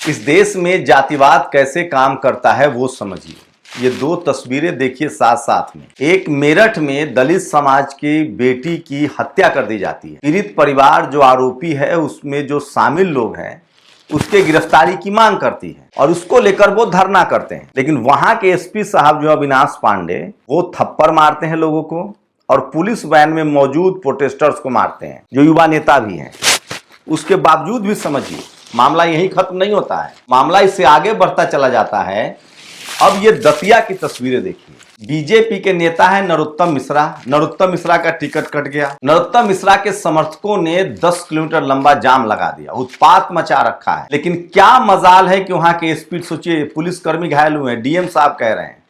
इस देश में जातिवाद कैसे काम करता है वो समझिए। ये दो तस्वीरें देखिए साथ साथ में। एक मेरठ में दलित समाज की बेटी की हत्या कर दी जाती है। पीड़ित परिवार जो आरोपी है उसमें जो शामिल लोग हैं उसके गिरफ्तारी की मांग करती है और उसको लेकर वो धरना करते हैं। लेकिन वहां के एसपी साहब जो अविनाश पांडे वो थप्पड़ मारते हैं लोगों को और पुलिस वैन में मौजूद प्रोटेस्टर्स को मारते हैं जो युवा नेता भी हैं। उसके बावजूद भी समझिए मामला यहीं खत्म नहीं होता है, मामला इससे आगे बढ़ता चला जाता है। अब ये दतिया की तस्वीरें देखिए। बीजेपी के नेता है नरोत्तम मिश्रा। नरोत्तम मिश्रा का टिकट कट गया। नरोत्तम मिश्रा के समर्थकों ने 10 किलोमीटर लंबा जाम लगा दिया, उत्पात मचा रखा है। लेकिन क्या मजाल है कि वहां के एसपी, सोचिए पुलिसकर्मी घायल हुए हैं, डीएम साहब कह रहे हैं,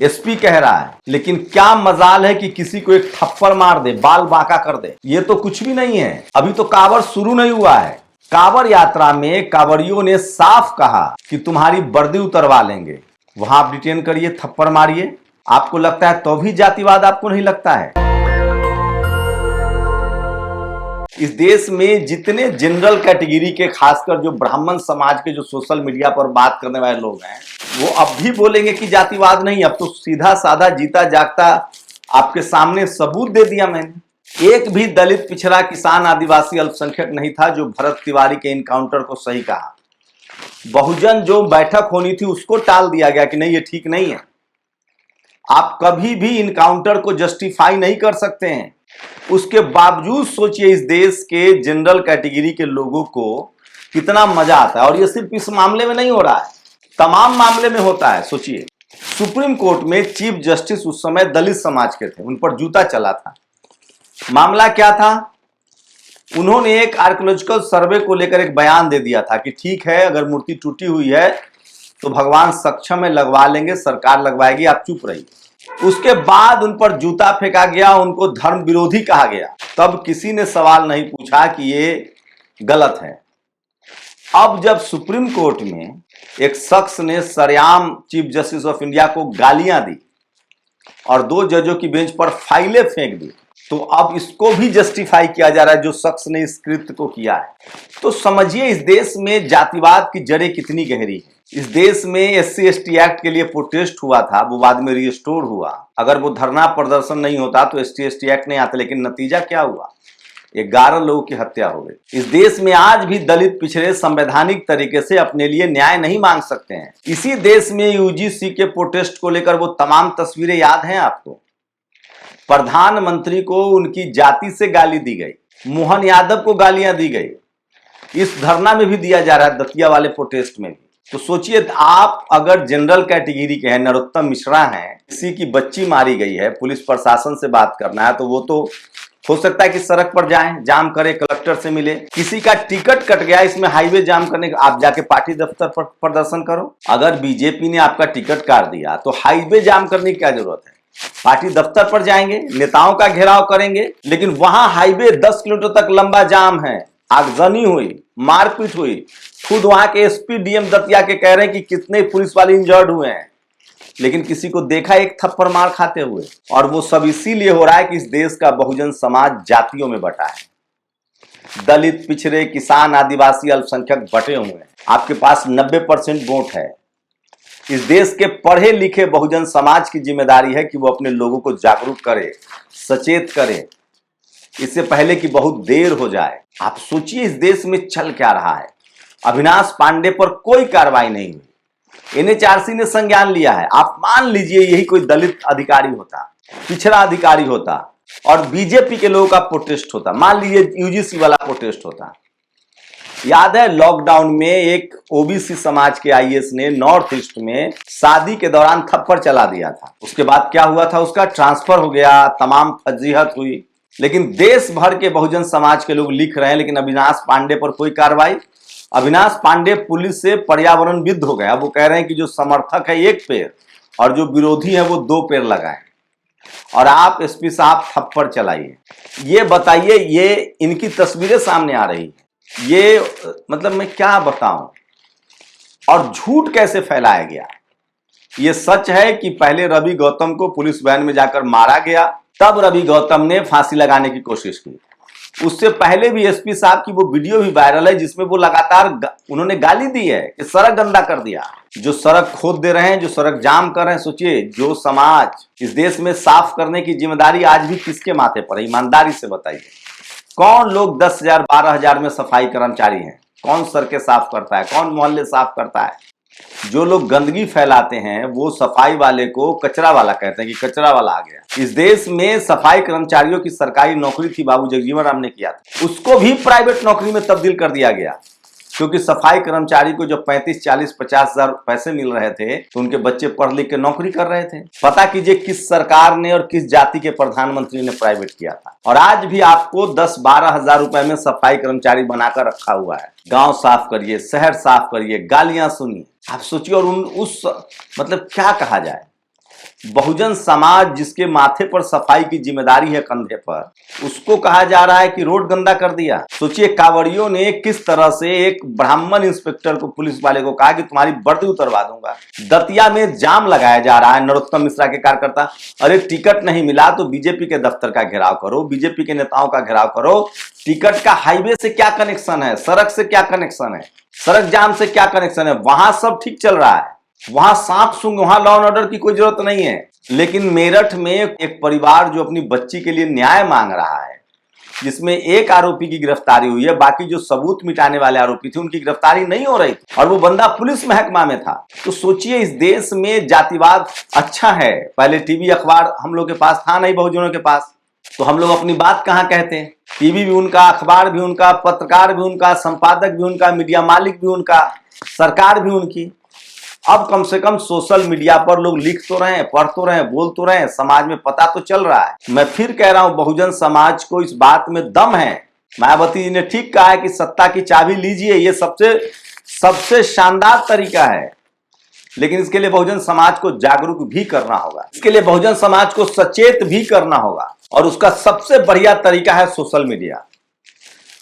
एसपी कह रहा है, लेकिन क्या मजाल है कि किसी को एक थप्पड़ मार दे, बाल बांका कर दे। ये तो कुछ भी नहीं है। अभी तो कांवड़ शुरू नहीं हुआ है। कांवड़ यात्रा में कांवड़ियों ने साफ कहा कि तुम्हारी वर्दी उतरवा लेंगे। वहां आप डिटेन करिए, थप्पड़ मारिए। आपको लगता है तो भी जातिवाद आपको नहीं लगता है? इस देश में जितने जनरल कैटेगरी के, खासकर जो ब्राह्मण समाज के जो सोशल मीडिया पर बात करने वाले लोग हैं, वो अब भी बोलेंगे कि जातिवाद नहीं। अब तो सीधा साधा जीता जागता आपके सामने सबूत दे दिया मैंने। एक भी दलित, पिछड़ा, किसान, आदिवासी, अल्पसंख्यक नहीं था जो भरत तिवारी के इनकाउंटर को सही कहा। बहुजन जो बैठक होनी थी उसको टाल दिया गया कि नहीं ये ठीक नहीं है। आप कभी भी इनकाउंटर को जस्टिफाई नहीं कर सकते हैं। उसके बावजूद सोचिए इस देश के जनरल कैटेगरी के लोगों को कितना मजा आता है। और ये सिर्फ इस मामले में नहीं हो रहा है, तमाम मामले में होता है। सोचिए सुप्रीम कोर्ट में चीफ जस्टिस उस समय दलित समाज के थे, उन पर जूता चला था। मामला क्या था? उन्होंने एक आर्कियोलॉजिकल सर्वे को लेकर एक बयान दे दिया था कि ठीक है, अगर मूर्ति टूटी हुई है तो भगवान सक्षम है, लगवा लेंगे, सरकार लगवाएगी, आप चुप रहिए। उसके बाद उन पर जूता फेंका गया, उनको धर्म विरोधी कहा गया। तब किसी ने सवाल नहीं पूछा कि ये गलत है। अब जब सुप्रीम कोर्ट में एक शख्स ने सरेआम चीफ जस्टिस ऑफ इंडिया को गालियां दी और 2 जजों की बेंच पर फाइलें फेंक दी, तो अब इसको भी जस्टिफाई किया जा रहा है जो शख्स ने इस कृत्य को किया है। तो समझिए इस देश में जातिवाद की जड़ें कितनी गहरी है। इस देश में एससी एसटी एक्ट के लिए प्रोटेस्ट हुआ था, वो बाद में रिस्टोर हुआ। अगर वो धरना प्रदर्शन नहीं होता तो एससी एसटी एक्ट नहीं आता। लेकिन नतीजा क्या हुआ? 11 लोगों की हत्या हो गई। इस देश में आज भी दलित पिछड़े संवैधानिक तरीके से अपने लिए न्याय नहीं मांग सकते हैं। इसी देश में यूजीसी के प्रोटेस्ट को लेकर वो तमाम तस्वीरें याद हैं आपको। प्रधानमंत्री को उनकी जाति से गाली दी गई, मोहन यादव को गालियां दी गई। इस धरना में भी दिया जा रहा है, दतिया वाले प्रोटेस्ट में भी। तो सोचिए आप अगर जनरल कैटेगरी के हैं, नरोत्तम मिश्रा हैं, किसी की बच्ची मारी गई है, पुलिस प्रशासन से बात करना है तो वो तो हो सकता है कि सड़क पर जाएं, जाम करें, कलेक्टर से मिले। किसी का टिकट कट गया, इसमें हाईवे जाम करने का, आप जाके पार्टी दफ्तर पर प्रदर्शन करो। अगर बीजेपी ने आपका टिकट काट दिया तो हाईवे जाम करने की क्या जरूरत है? पार्टी दफ्तर पर जाएंगे, नेताओं का घेराव करेंगे। लेकिन वहां हाईवे 10 किलोमीटर तक लंबा जाम है, आगजनी हुई, मारपीट हुई। खुद वहां के एसपी डीएम दतिया के कह रहे हैं कि कितने पुलिस वाले इंजर्ड हुए हैं, लेकिन किसी को देखा एक थप्पड़ मार खाते हुए। और वो सब इसीलिए हो रहा है कि इस देश का बहुजन समाज जातियों में बटा है। दलित, पिछड़े, किसान, आदिवासी, अल्पसंख्यक बटे हुए हैं। आपके पास 90% वोट है। इस देश के पढ़े लिखे बहुजन समाज की जिम्मेदारी है कि वो अपने लोगों को जागरूक करे, सचेत करे, इससे पहले कि बहुत देर हो जाए। आप सोचिए इस देश में चल क्या रहा है। अविनाश पांडे पर कोई कार्रवाई नहीं हुई, एनएचआरसी ने संज्ञान लिया है। आप मान लीजिए यही कोई दलित अधिकारी होता, पिछड़ा अधिकारी होता और बीजेपी के लोगों का प्रोटेस्ट होता, मान लीजिए यूजीसी वाला प्रोटेस्ट होता। याद है लॉकडाउन में एक ओबीसी समाज के आईएएस ने नॉर्थ ईस्ट में शादी के दौरान थप्पड़ चला दिया था। उसके बाद क्या हुआ था? उसका ट्रांसफर हो गया, तमाम फजीहत हुई। लेकिन देश भर के बहुजन समाज के लोग लिख रहे हैं, लेकिन अविनाश पांडे पर कोई कार्रवाई। अविनाश पांडे पुलिस से पर्यावरणविद हो गया। वो कह रहे हैं कि जो समर्थक है 1 पेड़ और जो विरोधी है वो 2 पेड़ लगाएं। और आप एसपी साहब थप्पड़ चलाइए। ये बताइए, ये इनकी तस्वीरें सामने आ रही है, ये मतलब मैं क्या बताऊं। और झूठ कैसे फैलाया गया। ये सच है कि पहले रवि गौतम को पुलिस वैन में जाकर मारा गया, तब रवि गौतम ने फांसी लगाने की कोशिश की। उससे पहले भी एसपी साहब की वो वीडियो भी वायरल है जिसमें वो लगातार उन्होंने गाली दी है कि सड़क गंदा कर दिया। जो सड़क खोद दे रहे हैं, जो सड़क जाम कर रहे हैं, सोचिए जो समाज इस देश में साफ करने की जिम्मेदारी आज भी किसके माथे पर है? ईमानदारी से बताइए, कौन लोग 10,000 12,000 में सफाई कर्मचारी हैं? कौन सड़कें साफ करता है? कौन मोहल्ले साफ करता है? जो लोग गंदगी फैलाते हैं वो सफाई वाले को कचरा वाला कहते हैं कि कचरा वाला आ गया। इस देश में सफाई कर्मचारियों की सरकारी नौकरी थी, बाबू जगजीवन राम ने किया था, उसको भी प्राइवेट नौकरी में तब्दील कर दिया गया, क्योंकि सफाई कर्मचारी को जब 35, 40, 50,000 पैसे मिल रहे थे तो उनके बच्चे पढ़ लिख के नौकरी कर रहे थे। पता कीजिए किस सरकार ने और किस जाति के प्रधानमंत्री ने प्राइवेट किया था। और आज भी आपको 10-12 हजार रुपए में सफाई कर्मचारी बनाकर रखा हुआ है। गांव साफ करिए, शहर साफ करिए, गालियां सुनिए, आप सोचिए। और उस मतलब क्या कहा जाए, बहुजन समाज जिसके माथे पर सफाई की जिम्मेदारी है कंधे पर, उसको कहा जा रहा है कि रोड गंदा कर दिया। सोचिए कांवड़ियों ने किस तरह से एक ब्राह्मण इंस्पेक्टर को, पुलिस वाले को कहा कि तुम्हारी वर्दी उतरवा दूंगा। दतिया में जाम लगाया जा रहा है, नरोत्तम मिश्रा के कार्यकर्ता, अरे टिकट नहीं मिला तो बीजेपी के दफ्तर का घेराव करो, बीजेपी के नेताओं का घेराव करो। टिकट का हाईवे से क्या कनेक्शन है? सड़क से क्या कनेक्शन है? सड़क जाम से क्या कनेक्शन है? वहां सब ठीक चल रहा है, वहां सांप सूंघ, वहां लॉ एंड ऑर्डर की कोई जरूरत नहीं है। लेकिन मेरठ में एक परिवार जो अपनी बच्ची के लिए न्याय मांग रहा है, जिसमें एक आरोपी की गिरफ्तारी हुई है, बाकी जो सबूत मिटाने वाले आरोपी थे उनकी गिरफ्तारी नहीं हो रही थी, और वो बंदा पुलिस महकमा में था। तो सोचिए इस देश में जातिवाद अच्छा है। पहले टीवी अखबार हम लोग के पास था नहीं, बहुजनों के पास, तो हम लोग अपनी बात कहाँ कहते? टीवी भी उनका, अखबार भी उनका, पत्रकार भी उनका, संपादक भी उनका, मीडिया मालिक भी उनका, सरकार भी उनकी। अब कम से कम सोशल मीडिया पर लोग लिख तो रहे हैं, पढ़ तो रहे हैं, बोल तो रहे हैं, समाज में पता तो चल रहा है। मैं फिर कह रहा हूं, बहुजन समाज को इस बात में दम है। मायावती जी ने ठीक कहा है कि सत्ता की चाबी लीजिए, ये सबसे शानदार तरीका है। लेकिन इसके लिए बहुजन समाज को जागरूक भी करना होगा, इसके लिए बहुजन समाज को सचेत भी करना होगा, और उसका सबसे बढ़िया तरीका है सोशल मीडिया।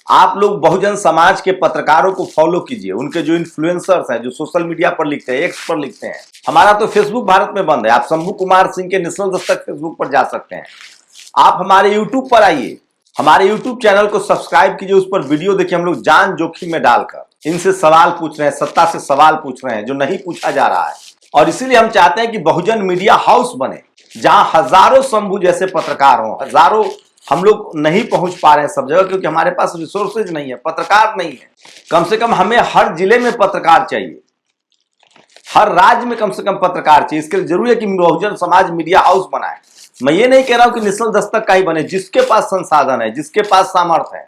आप लोग बहुजन समाज के पत्रकारों को फॉलो कीजिए, उनके जो इन्फ्लुएंसर्स हैं, जो सोशल मीडिया पर लिखते हैं, एक्स पर लिखते हैं। हमारा तो फेसबुक भारत में बंद है, आप शंभू कुमार सिंह के नेशनल दस्तक फेसबुक पर जा सकते हैं। आप हमारे यूट्यूब पर आइए, हमारे यूट्यूब चैनल को सब्सक्राइब कीजिए, उस पर वीडियो देखिए। हम लोग जान जोखिम में डालकर इनसे सवाल पूछ रहे हैं, सत्ता से सवाल पूछ रहे हैं जो नहीं पूछा जा रहा है। और इसीलिए हम चाहते हैं कि बहुजन मीडिया हाउस बने, जहां हजारों शंभू जैसे पत्रकार हों। हजारों हम लोग नहीं पहुंच पा रहे हैं सब जगह, क्योंकि हमारे पास रिसोर्सेज नहीं है, पत्रकार नहीं है। कम से कम हमें हर जिले में पत्रकार चाहिए, हर राज्य में कम से कम पत्रकार चाहिए। इसके लिए जरूरी है कि बहुजन समाज मीडिया हाउस बनाए। मैं ये नहीं कह रहा हूं कि नेशनल दस्तक का ही बने, जिसके पास संसाधन है, जिसके पास सामर्थ्य है,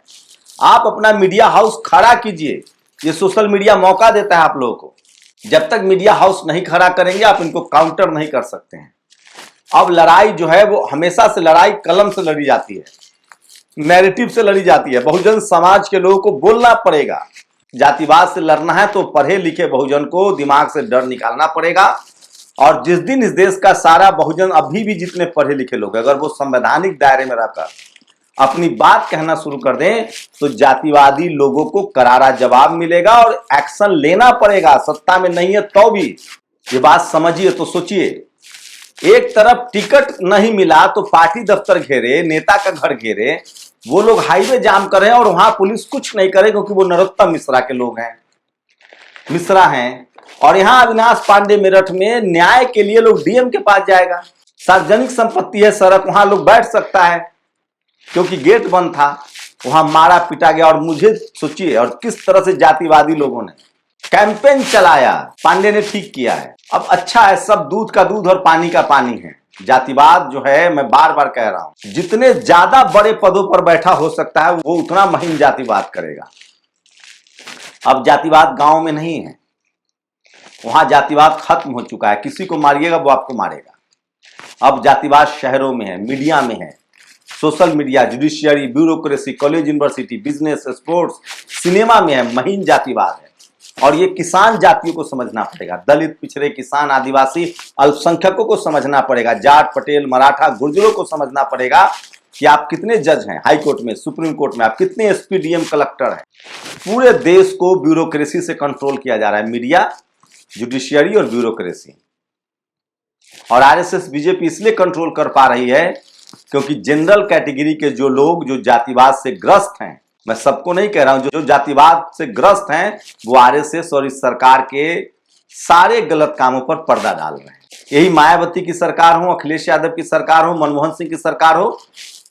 आप अपना मीडिया हाउस खड़ा कीजिए। ये सोशल मीडिया मौका देता है आप लोगों को। जब तक मीडिया हाउस नहीं खड़ा करेंगे, आप इनको काउंटर नहीं कर सकते हैं। अब लड़ाई जो है वो हमेशा से लड़ाई कलम से लड़ी जाती है, नैरेटिव से लड़ी जाती है। बहुजन समाज के लोगों को बोलना पड़ेगा, जातिवाद से लड़ना है तो पढ़े लिखे बहुजन को दिमाग से डर निकालना पड़ेगा। और जिस दिन इस देश का सारा बहुजन, अभी भी जितने पढ़े लिखे लोग, अगर वो संवैधानिक दायरे में रहकर अपनी बात कहना शुरू कर दें, तो जातिवादी लोगों को करारा जवाब मिलेगा और एक्शन लेना पड़ेगा। सत्ता में नहीं है तो भी ये बात समझिए। तो सोचिए, एक तरफ टिकट नहीं मिला तो पार्टी दफ्तर घेरे, नेता का घर घेरे, वो लोग हाईवे जाम कर रहे हैं और वहां पुलिस कुछ नहीं करे, क्योंकि वो नरोत्तम मिश्रा के लोग हैं, मिश्रा हैं। और यहां अविनाश पांडे मेरठ में न्याय के लिए लोग डीएम के पास जाएगा। सार्वजनिक संपत्ति है सड़क, वहां लोग बैठ सकता है, क्योंकि गेट बंद था, वहां मारा पीटा गया। और मुझे सोचिए, और किस तरह से जातिवादी लोगों ने कैंपेन चलाया। पांडे ने ठीक किया है। अब अच्छा है, सब दूध का दूध और पानी का पानी है। जातिवाद जो है, मैं बार बार कह रहा हूं, जितने ज्यादा बड़े पदों पर बैठा हो सकता है वो उतना महीन जातिवाद करेगा। अब जातिवाद गांव में नहीं है, वहां जातिवाद खत्म हो चुका है। किसी को मारिएगा वो आपको मारेगा। अब जातिवाद शहरों में है, मीडिया में है, social media, judiciary, bureaucracy, college, university, business, sports, cinema में है, महीन जातिवाद है। और ये किसान जातियों को समझना पड़ेगा, दलित, पिछड़े, किसान, आदिवासी, अल्पसंख्यकों को समझना पड़ेगा, जाट, पटेल, मराठा, गुर्जरों को समझना पड़ेगा कि आप कितने जज हैं हाई कोर्ट में, सुप्रीम कोर्ट में, आप कितने एसपी, डीएम, कलेक्टर हैं। पूरे देश को ब्यूरोक्रेसी से कंट्रोल किया जा रहा है, मीडिया, जुडिशियरी और ब्यूरोक्रेसी। और आरएसएस, बीजेपी इसलिए कंट्रोल कर पा रही है क्योंकि जनरल कैटेगरी के जो लोग जो जातिवाद से ग्रस्त हैं, मैं सबको नहीं कह रहा हूं, जो जातिवाद से ग्रस्त हैं, वो आरएसएस और इस सरकार के सारे गलत कामों पर पर्दा डाल रहे हैं। यही मायावती की सरकार हो, अखिलेश यादव की सरकार हो, मनमोहन सिंह की सरकार हो,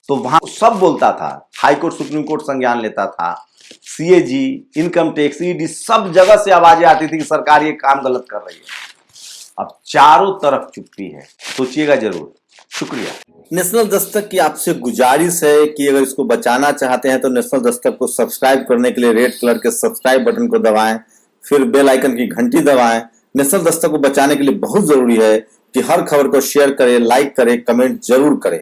तो वहां सब बोलता था, हाईकोर्ट सुप्रीम कोर्ट संज्ञान लेता था, सीएजी, इनकम टैक्स, ईडी, सब जगह से आवाजें आती थी कि सरकार ये काम गलत कर रही है। अब चारों तरफ चुप्पी है, सोचिएगा जरूर। शुक्रिया। नेशनल दस्तक की आपसे गुजारिश है कि अगर इसको बचाना चाहते हैं तो नेशनल दस्तक को सब्सक्राइब करने के लिए रेड कलर के सब्सक्राइब बटन को दबाएं, फिर बेल आइकन की घंटी दबाएं। नेशनल दस्तक को बचाने के लिए बहुत जरूरी है कि हर खबर को शेयर करें, लाइक करें, कमेंट जरूर करें।